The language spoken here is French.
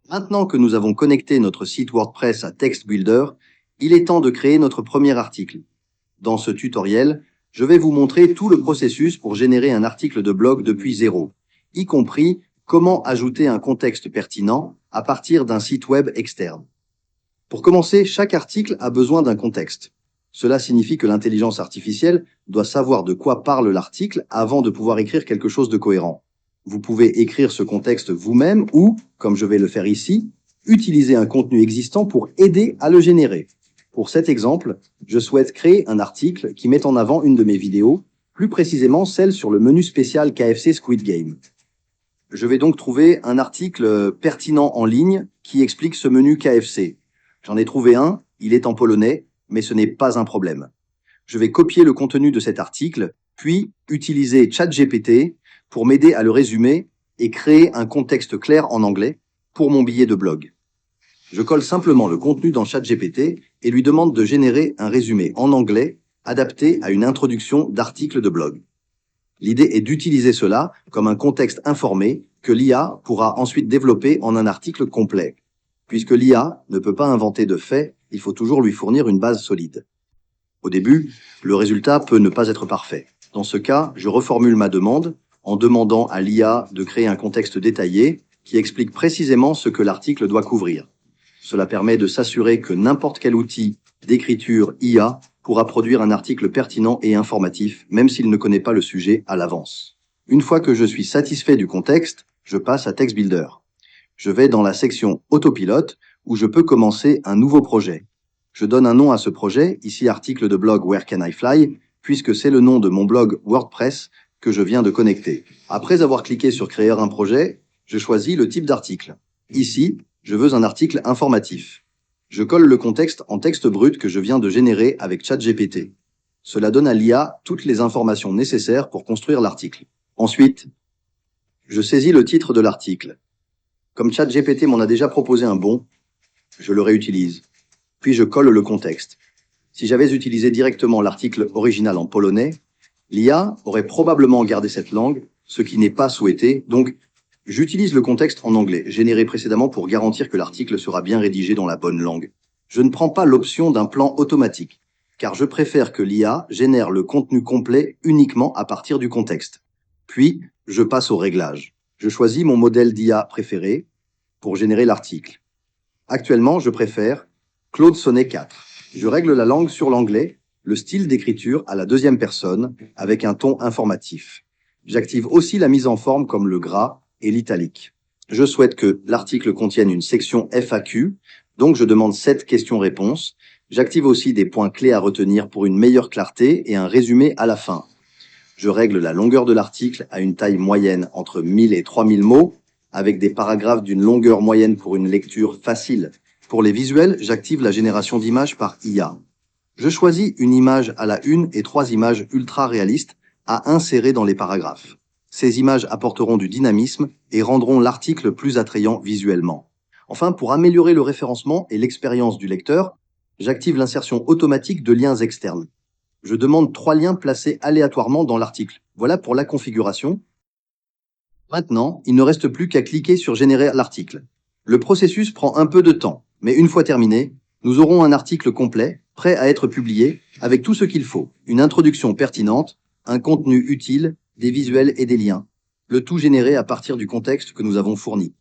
Maintenant que nous avons connecté notre site WordPress à Text Builder, il est temps de créer notre premier article. Dans ce tutoriel, je vais vous montrer tout le processus pour générer un article de blog depuis zéro, y compris comment ajouter un contexte pertinent à partir d'un site web externe. Pour commencer, chaque article a besoin d'un contexte. Cela signifie que l'intelligence artificielle doit savoir de quoi parle l'article avant de pouvoir écrire quelque chose de cohérent. Vous pouvez écrire ce contexte vous-même ou, comme je vais le faire ici, utiliser un contenu existant pour aider à le générer. Pour cet exemple, je souhaite créer un article qui met en avant une de mes vidéos, plus précisément celle sur le menu spécial KFC Squid Game. Je vais donc trouver un article pertinent en ligne qui explique ce menu KFC. J'en ai trouvé un, il est en polonais, mais ce n'est pas un problème. Je vais copier le contenu de cet article, puis utiliser ChatGPT pour m'aider à le résumer et créer un contexte clair en anglais pour mon billet de blog. Je colle simplement le contenu dans ChatGPT et lui demande de générer un résumé en anglais adapté à une introduction d'article de blog. L'idée est d'utiliser cela comme un contexte informé que l'IA pourra ensuite développer en un article complet. Puisque l'IA ne peut pas inventer de faits, il faut toujours lui fournir une base solide. Au début, le résultat peut ne pas être parfait. Dans ce cas, je reformule ma demande en demandant à l'IA de créer un contexte détaillé qui explique précisément ce que l'article doit couvrir. Cela permet de s'assurer que n'importe quel outil d'écriture IA pourra produire un article pertinent et informatif, même s'il ne connaît pas le sujet à l'avance. Une fois que je suis satisfait du contexte, je passe à Text Builder. Je vais dans la section Autopilote où je peux commencer un nouveau projet. Je donne un nom à ce projet, ici article de blog Where Can I Fly, puisque c'est le nom de mon blog WordPress que je viens de connecter. Après avoir cliqué sur Créer un projet, je choisis le type d'article. Ici, je veux un article informatif. Je colle le contexte en texte brut que je viens de générer avec ChatGPT. Cela donne à l'IA toutes les informations nécessaires pour construire l'article. Ensuite, je saisis le titre de l'article. Comme ChatGPT m'en a déjà proposé un bon, je le réutilise. Puis je colle le contexte. Si j'avais utilisé directement l'article original en polonais, l'IA aurait probablement gardé cette langue, ce qui n'est pas souhaité, donc j'utilise le contexte en anglais, généré précédemment pour garantir que l'article sera bien rédigé dans la bonne langue. Je ne prends pas l'option d'un plan automatique, car je préfère que l'IA génère le contenu complet uniquement à partir du contexte. Puis, je passe au réglage. Je choisis mon modèle d'IA préféré pour générer l'article. Actuellement, je préfère Claude Sonnet 4. Je règle la langue sur l'anglais, le style d'écriture à la deuxième personne, avec un ton informatif. J'active aussi la mise en forme comme le gras et l'italique. Je souhaite que l'article contienne une section FAQ, donc je demande 7 questions-réponses. J'active aussi des points clés à retenir pour une meilleure clarté et un résumé à la fin. Je règle la longueur de l'article à une taille moyenne entre 1000 et 3000 mots, avec des paragraphes d'une longueur moyenne pour une lecture facile. Pour les visuels, j'active la génération d'images par IA. Je choisis une image à la une et 3 images ultra réalistes à insérer dans les paragraphes. Ces images apporteront du dynamisme et rendront l'article plus attrayant visuellement. Enfin, pour améliorer le référencement et l'expérience du lecteur, j'active l'insertion automatique de liens externes. Je demande 3 liens placés aléatoirement dans l'article. Voilà pour la configuration. Maintenant, il ne reste plus qu'à cliquer sur Générer l'article. Le processus prend un peu de temps, mais une fois terminé, nous aurons un article complet, prêt à être publié, avec tout ce qu'il faut. Une introduction pertinente, un contenu utile, des visuels et des liens. Le tout généré à partir du contexte que nous avons fourni.